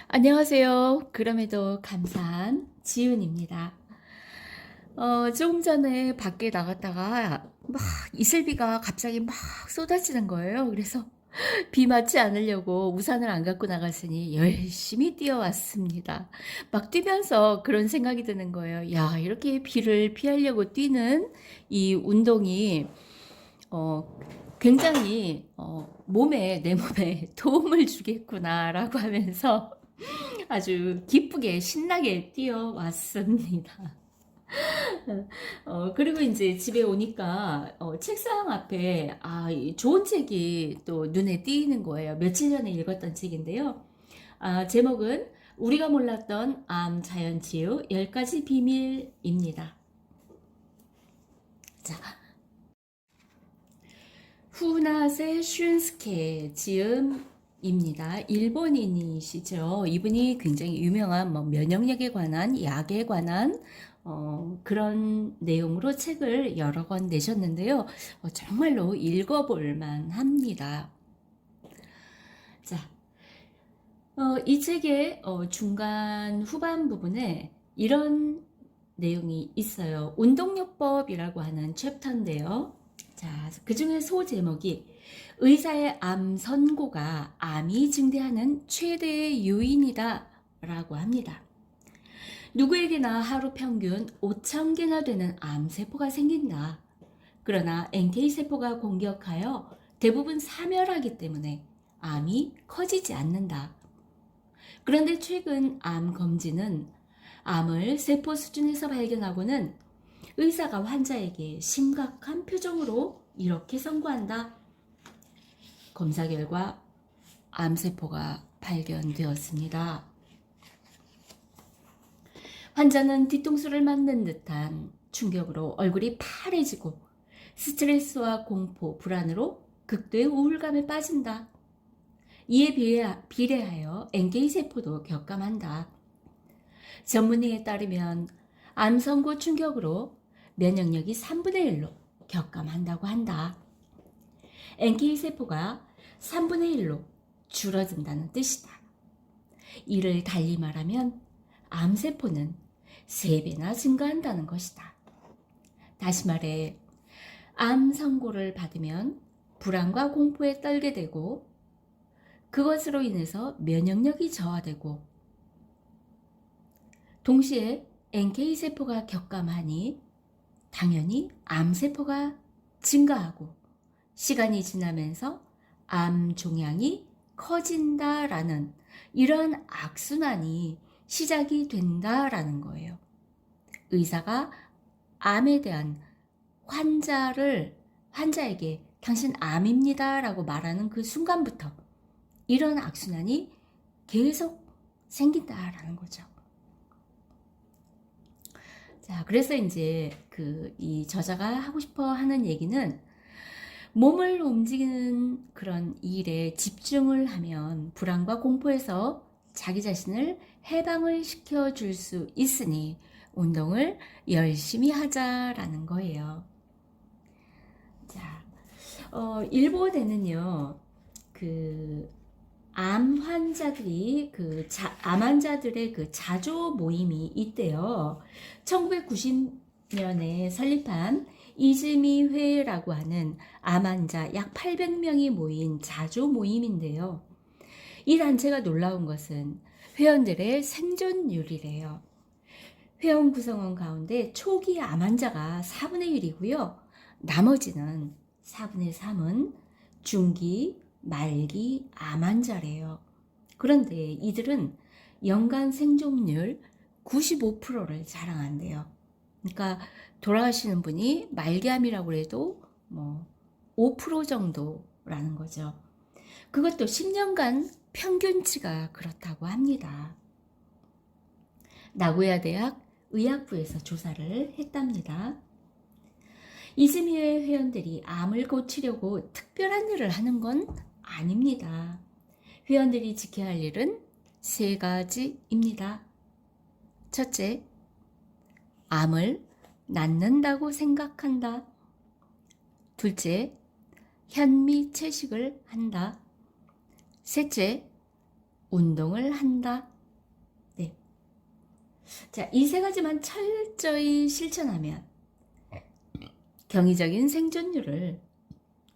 안녕하세요. 그럼에도 감사한 지은입니다. 조금 전에 밖에 나갔다가 막 이슬비가 갑자기 막 쏟아지는 거예요. 그래서 비 맞지 않으려고 우산을 안 갖고 나갔으니 열심히 뛰어왔습니다. 막 뛰면서 그런 생각이 드는 거예요. 야, 이렇게 비를 피하려고 뛰는 이 운동이 어, 굉장히 내 몸에 도움을 주겠구나라고 하면서 아주 기쁘게 신나게 뛰어왔습니다. 그리고 이제 집에 오니까 책상 앞에 이 좋은 책이 또 눈에 띄는 거예요. 며칠 전에 읽었던 책인데요. 제목은 우리가 몰랐던 암 자연치유 10가지 비밀입니다. 자, 후나세 슌스케 지음입니다. 일본인이시죠. 이분이 굉장히 유명한 면역력에 관한 약에 관한 그런 내용으로 책을 여러 권 내셨는데요. 정말로 읽어볼 만합니다. 자, 이 책의 중간 후반 부분에 이런 내용이 있어요. 운동요법이라고 하는 챕터인데요. 자, 그 중에 소 제목이 의사의 암 선고가 암이 증대하는 최대의 요인이다 라고 합니다. 누구에게나 하루 평균 5,000개나 되는 암세포가 생긴다. 그러나 NK세포가 공격하여 대부분 사멸하기 때문에 암이 커지지 않는다. 그런데 최근 암 검진은 암을 세포 수준에서 발견하고는 의사가 환자에게 심각한 표정으로 이렇게 선고한다. 검사 결과 암세포가 발견되었습니다. 환자는 뒤통수를 맞는 듯한 충격으로 얼굴이 파래지고 스트레스와 공포, 불안으로 극도의 우울감에 빠진다. 이에 비례하여 NK세포도 격감한다. 전문의에 따르면 암 선고 충격으로 면역력이 3분의 1로 격감한다고 한다. NK세포가 3분의 1로 줄어든다는 뜻이다. 이를 달리 말하면 암세포는 3배나 증가한다는 것이다. 다시 말해, 암 선고를 받으면 불안과 공포에 떨게 되고 그것으로 인해서 면역력이 저하되고 동시에 NK세포가 격감하니 당연히 암세포가 증가하고 시간이 지나면서 암 종양이 커진다라는 이러한 악순환이 시작이 된다라는 거예요. 의사가 암에 대한 환자에게 당신 암입니다 라고 말하는 그 순간부터 이런 악순환이 계속 생긴다라는 거죠. 자, 그래서 이제 이 저자가 하고 싶어 하는 얘기는 몸을 움직이는 그런 일에 집중을 하면 불안과 공포에서 자기 자신을 해방을 시켜줄 수 있으니 운동을 열심히 하자라는 거예요. 자, 일본에는요, 암 환자들이 암 환자들의 자조 모임이 있대요. 1990년에 설립한 이즈미 회라고 하는 암 환자 약 800명이 모인 자조 모임인데요. 이 단체가 놀라운 것은 회원들의 생존율이래요. 회원 구성원 가운데 초기 암 환자가 4분의 1이고요. 나머지는 4분의 3은 중기, 말기 암 환자래요. 그런데 이들은 연간 생존율 95%를 자랑한대요. 그러니까 돌아가시는 분이 말기암이라고 해도 5% 정도라는 거죠. 그것도 10년간 평균치가 그렇다고 합니다. 나고야 대학 의학부에서 조사를 했답니다. 이즈미회 회원들이 암을 고치려고 특별한 일을 하는 건 아닙니다. 회원들이 지켜야 할 일은 3가지입니다. 첫째, 암을 낫는다고 생각한다. 둘째, 현미채식을 한다. 셋째, 운동을 한다. 자, 이 세 가지만 철저히 실천하면 경이적인 생존율을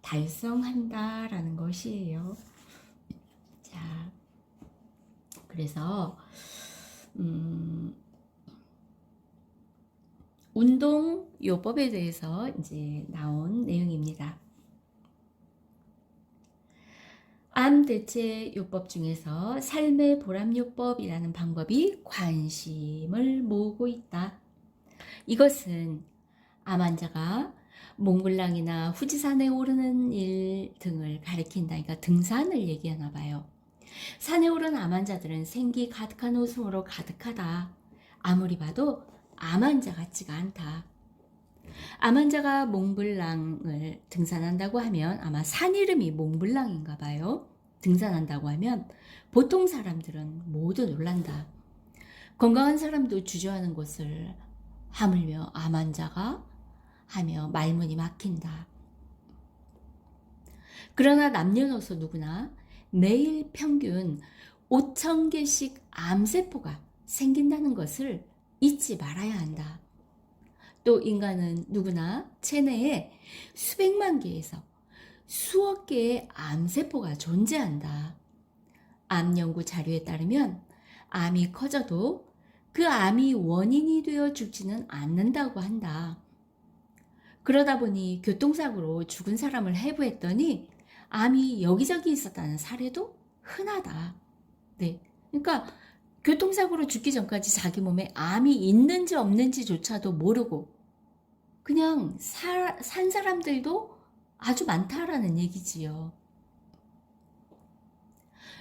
달성한다라는 것이에요. 자, 그래서 운동 요법에 대해서 이제 나온 내용입니다. 암 대체 요법 중에서 삶의 보람 요법이라는 방법이 관심을 모으고 있다. 이것은 암 환자가 몽블랑이나 후지산에 오르는 일 등을 가리킨다. 그러니까 등산을 얘기하나 봐요. 산에 오른 암 환자들은 생기 가득한 웃음으로 가득하다. 아무리 봐도 암 환자 같지가 않다. 암 환자가 몽블랑을 등산한다고 하면 아마 산 이름이 몽블랑인가 봐요. 등산한다고 하면 보통 사람들은 모두 놀란다. 건강한 사람도 주저하는 것을 하물며 암 환자가 하며 말문이 막힌다. 그러나 남녀노소 누구나 매일 평균 5,000개씩 암세포가 생긴다는 것을 잊지 말아야 한다. 또 인간은 누구나 체내에 수백만 개에서 수억 개의 암세포가 존재한다. 암 연구 자료에 따르면 암이 커져도 그 암이 원인이 되어 죽지는 않는다고 한다. 그러다 보니 교통사고로 죽은 사람을 해부했더니 암이 여기저기 있었다는 사례도 흔하다. 네. 그러니까 교통사고로 죽기 전까지 자기 몸에 암이 있는지 없는지조차도 모르고 그냥 산 사람들도 아주 많다라는 얘기지요.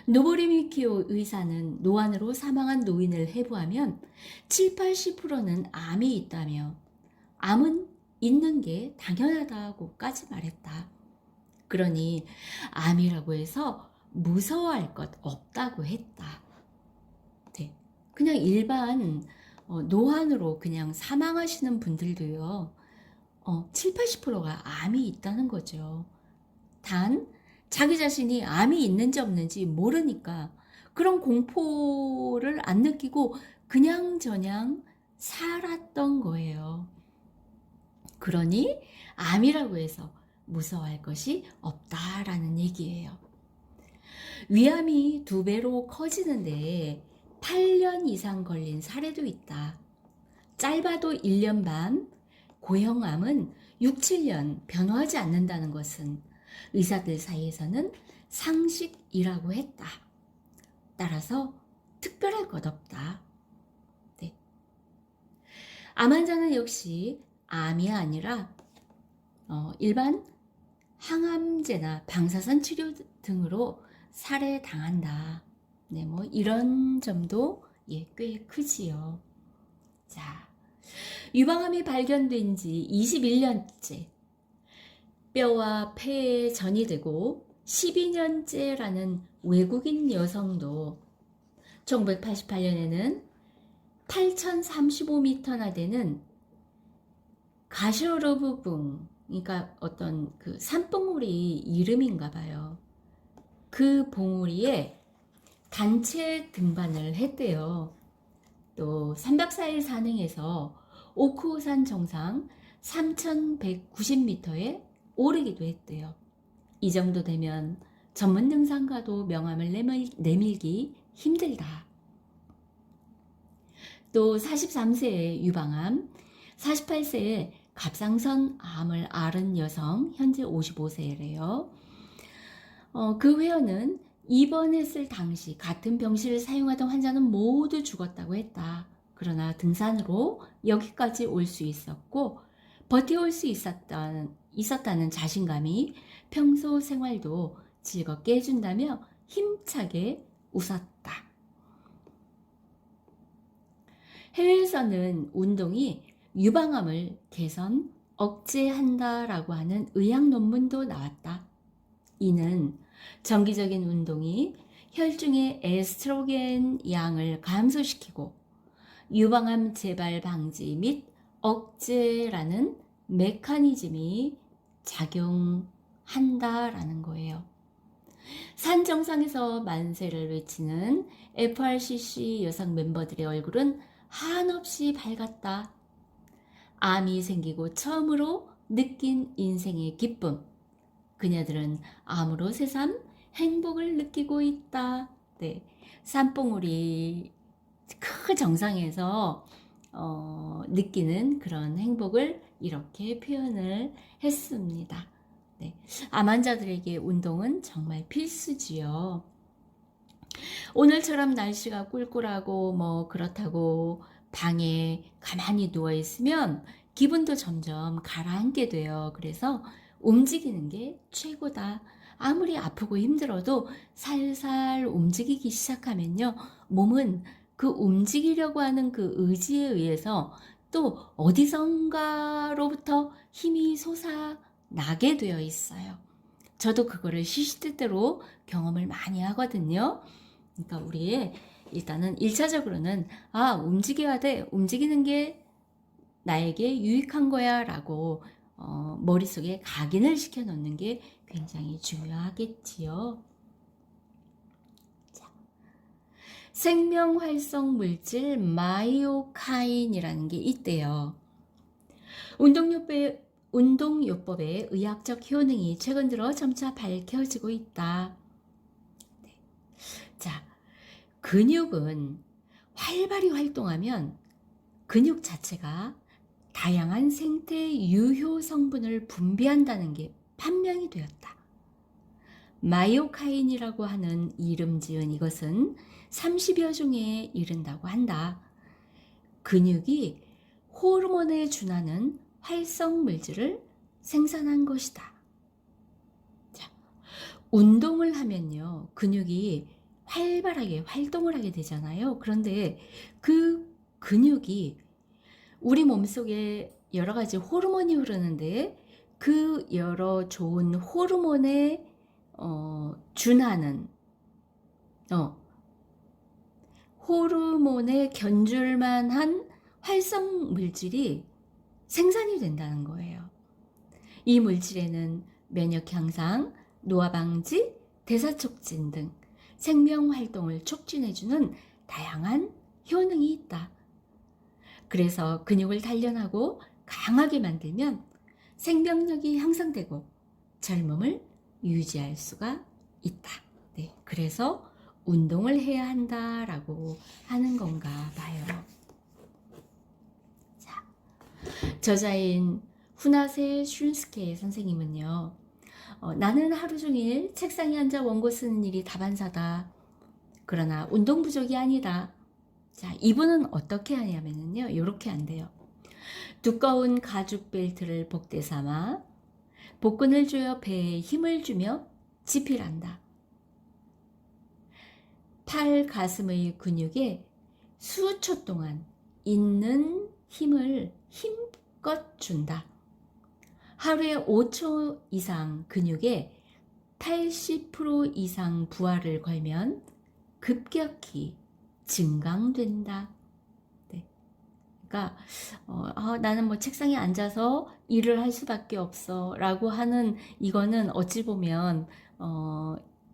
노보리미키오 의사는 노안으로 사망한 노인을 해부하면 7, 80%는 암이 있다며 암은 있는 게 당연하다고까지 말했다. 그러니 암이라고 해서 무서워할 것 없다고 했다. 네. 그냥 일반 노안으로 그냥 사망하시는 분들도요. 7, 80%가 암이 있다는 거죠. 단 자기 자신이 암이 있는지 없는지 모르니까 그런 공포를 안 느끼고 그냥저냥 살았던 거예요. 그러니 암이라고 해서 무서워할 것이 없다라는 얘기예요. 위암이 2배로 커지는데 8년 이상 걸린 사례도 있다. 짧아도 1년 반, 고형암은 6, 7년 변화하지 않는다는 것은 의사들 사이에서는 상식이라고 했다. 따라서 특별할 것 없다. 네. 암 환자는 역시 암이 아니라 일반 항암제나 방사선 치료 등으로 살해당한다. 네, 뭐 이런 점도 꽤 크지요. 자, 유방암이 발견된 지 21년째, 뼈와 폐에 전이 되고 12년째라는 외국인 여성도 1988년에는 8,035m나 되는 가쇼르브붕, 그러니까 어떤 그 산봉우리 이름인가 봐요. 그 봉우리에 단체 등반을 했대요. 또 3박 4일 산행해서 오크호산 정상 3,190m에 오르기도 했대요. 이 정도 되면 전문 등산가도 명암을 내밀기 힘들다. 또 43세의 유방암, 48세의 갑상선 암을 앓은 여성, 현재 55세래요. 그 회원은 입원했을 당시 같은 병실을 사용하던 환자는 모두 죽었다고 했다. 그러나 등산으로 여기까지 올 수 있었고 버텨올 수 있었다는 자신감이 평소 생활도 즐겁게 해준다며 힘차게 웃었다. 해외에서는 운동이 유방암을 개선, 억제한다라고 하는 의학 논문도 나왔다. 이는 정기적인 운동이 혈중의 에스트로겐 양을 감소시키고 유방암 재발 방지 및 억제라는 메커니즘이 작용한다라는 거예요. 산 정상에서 만세를 외치는 FRCC 여성 멤버들의 얼굴은 한없이 밝았다. 암이 생기고 처음으로 느낀 인생의 기쁨. 그녀들은 암으로 새삼 행복을 느끼고 있다. 네, 산봉우리 그 정상에서 느끼는 그런 행복을 이렇게 표현을 했습니다. 네, 암 환자들에게 운동은 정말 필수지요. 오늘처럼 날씨가 꿀꿀하고 뭐 그렇다고 방에 가만히 누워 있으면 기분도 점점 가라앉게 돼요. 그래서 움직이는 게 최고다. 아무리 아프고 힘들어도 살살 움직이기 시작하면요, 몸은 그 움직이려고 하는 그 의지에 의해서 또 어디선가로부터 힘이 솟아나게 되어 있어요. 저도 그거를 시시때때로 경험을 많이 하거든요. 그러니까 우리의 일단은 1차적으로는 움직여야 돼. 움직이는 게 나에게 유익한 거야 라고 머릿속에 각인을 시켜 놓는 게 굉장히 중요하겠지요. 자, 생명활성 물질 마이오카인이라는 게 있대요. 운동요법의 의학적 효능이 최근 들어 점차 밝혀지고 있다. 자, 근육은 활발히 활동하면 근육 자체가 다양한 생태 유효 성분을 분비한다는 게 판명이 되었다. 마이오카인이라고 하는 이름 지은 이것은 30여 종에 이른다고 한다. 근육이 호르몬에 준하는 활성 물질을 생산한 것이다. 자, 운동을 하면요, 근육이 활발하게 활동을 하게 되잖아요. 그런데 그 근육이 우리 몸속에 여러 가지 호르몬이 흐르는데 그 여러 좋은 호르몬에 준하는 호르몬에 견줄만한 활성 물질이 생산이 된다는 거예요. 이 물질에는 면역 향상, 노화 방지, 대사 촉진 등 생명 활동을 촉진해주는 다양한 효능이 있다. 그래서 근육을 단련하고 강하게 만들면 생명력이 향상되고 젊음을 유지할 수가 있다. 네, 그래서 운동을 해야 한다라고 하는 건가 봐요. 자, 저자인 후나세 슌스케 선생님은요, 나는 하루 종일 책상에 앉아 원고 쓰는 일이 다반사다. 그러나 운동 부족이 아니다. 자, 이분은 어떻게 하냐면요, 이렇게 한대요. 두꺼운 가죽 벨트를 복대 삼아 복근을 조여 배에 힘을 주며 지필한다. 팔 가슴의 근육에 수초 동안 있는 힘을 힘껏 준다. 하루에 5초 이상 근육에 80% 이상 부하를 걸면 급격히 증강된다. 네. 그러니까 나는 뭐 책상에 앉아서 일을 할 수밖에 없어 라고 하는 이거는 어찌 보면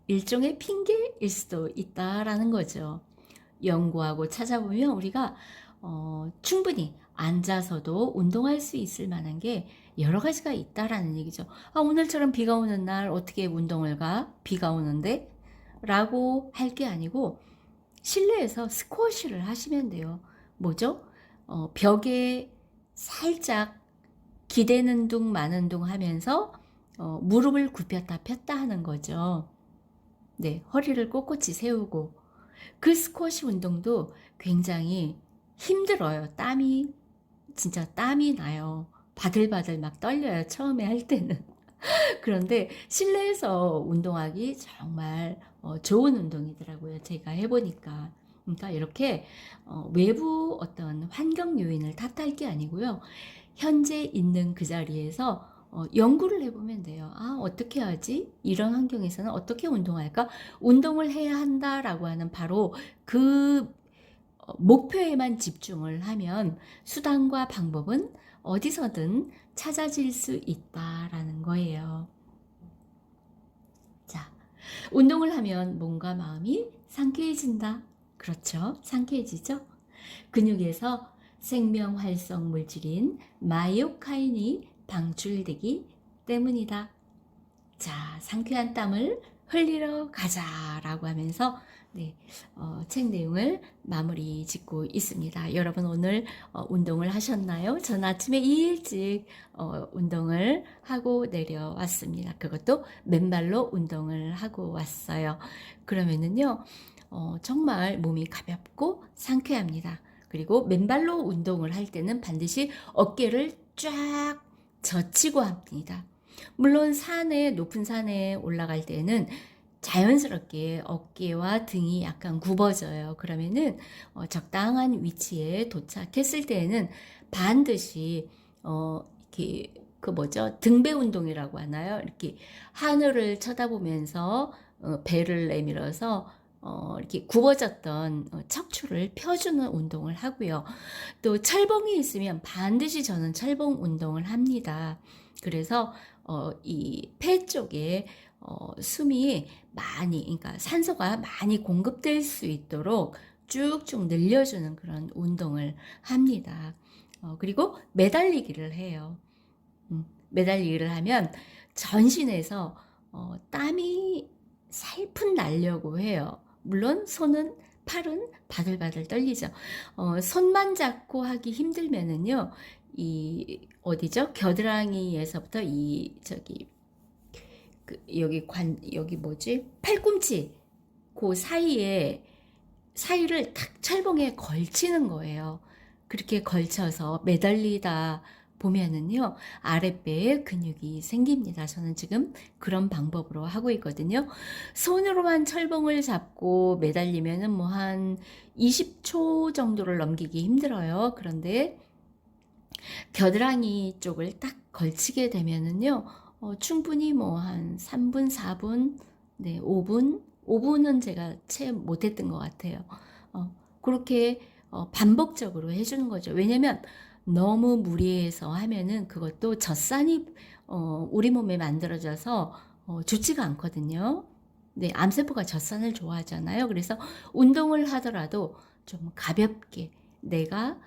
일종의 핑계일 수도 있다라는 거죠. 연구하고 찾아보면 우리가 충분히 앉아서도 운동할 수 있을 만한 게 여러 가지가 있다라는 얘기죠. 오늘처럼 비가 오는 날 어떻게 운동을 가? 비가 오는데? 라고 할 게 아니고 실내에서 스쿼시를 하시면 돼요. 뭐죠? 벽에 살짝 기대는 둥 마는 둥 하면서 무릎을 굽혔다 폈다 하는 거죠. 네, 허리를 꼿꼿이 세우고 그 스쿼시 운동도 굉장히 힘들어요. 진짜 땀이 나요. 바들바들 막 떨려요. 처음에 할 때는. 그런데 실내에서 운동하기 정말 좋은 운동이더라고요. 제가 해보니까. 그러니까 이렇게 외부 어떤 환경 요인을 탓할 게 아니고요. 현재 있는 그 자리에서 연구를 해보면 돼요. 어떻게 하지? 이런 환경에서는 어떻게 운동할까? 운동을 해야 한다라고 하는 바로 그 목표에만 집중을 하면 수단과 방법은 어디서든 찾아질 수 있다라는 거예요. 자, 운동을 하면 몸과 마음이 상쾌해진다. 그렇죠? 상쾌해지죠? 근육에서 생명 활성 물질인 마이오카인이 방출되기 때문이다. 자, 상쾌한 땀을 흘리러 가자라고 하면서 책 내용을 마무리 짓고 있습니다. 여러분 오늘 운동을 하셨나요? 전 아침에 일찍 운동을 하고 내려왔습니다. 그것도 맨발로 운동을 하고 왔어요. 그러면은요, 정말 몸이 가볍고 상쾌합니다. 그리고 맨발로 운동을 할 때는 반드시 어깨를 쫙 젖히고 합니다. 물론 높은 산에 올라갈 때는 자연스럽게 어깨와 등이 약간 굽어져요. 그러면은 적당한 위치에 도착했을 때에는 반드시 이렇게 등배 운동이라고 하나요? 이렇게 하늘을 쳐다보면서 배를 내밀어서 이렇게 굽어졌던 척추를 펴주는 운동을 하고요. 또 철봉이 있으면 반드시 저는 철봉 운동을 합니다. 그래서 이 폐 쪽에 숨이 그러니까 산소가 많이 공급될 수 있도록 쭉쭉 늘려주는 그런 운동을 합니다. 그리고 매달리기를 해요. 매달리기를 하면 전신에서 땀이 살풀 나려고 해요. 물론 팔은 바들바들 떨리죠. 손만 잡고 하기 힘들면은요, 어디죠? 겨드랑이에서부터 팔꿈치, 그 사이를 탁 철봉에 걸치는 거예요. 그렇게 걸쳐서 매달리다 보면은요, 아랫배에 근육이 생깁니다. 저는 지금 그런 방법으로 하고 있거든요. 손으로만 철봉을 잡고 매달리면은 한 20초 정도를 넘기기 힘들어요. 그런데 겨드랑이 쪽을 딱 걸치게 되면은요, 충분히 한 3분, 4분, 5분은 제가 채 못했던 것 같아요. 그렇게 반복적으로 해주는 거죠. 왜냐면 너무 무리해서 하면은 그것도 젖산이 우리 몸에 만들어져서 좋지가 않거든요. 암세포가 젖산을 좋아하잖아요. 그래서 운동을 하더라도 좀 가볍게 내가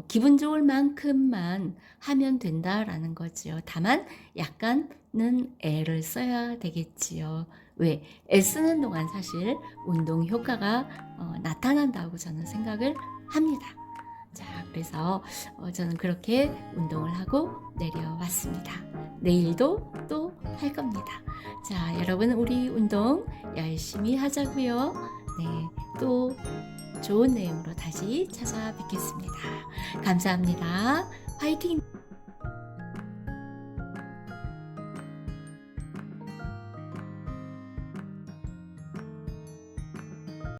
기분 좋을 만큼만 하면 된다라는 거지요. 다만 약간은 애를 써야 되겠지요. 왜? 애쓰는 동안 사실 운동 효과가 나타난다고 저는 생각을 합니다. 자, 그래서 저는 그렇게 운동을 하고 내려왔습니다. 내일도 또 할 겁니다. 자, 여러분 우리 운동 열심히 하자고요. 또 좋은 내용으로 다시 찾아뵙겠습니다. 감사합니다. 화이팅!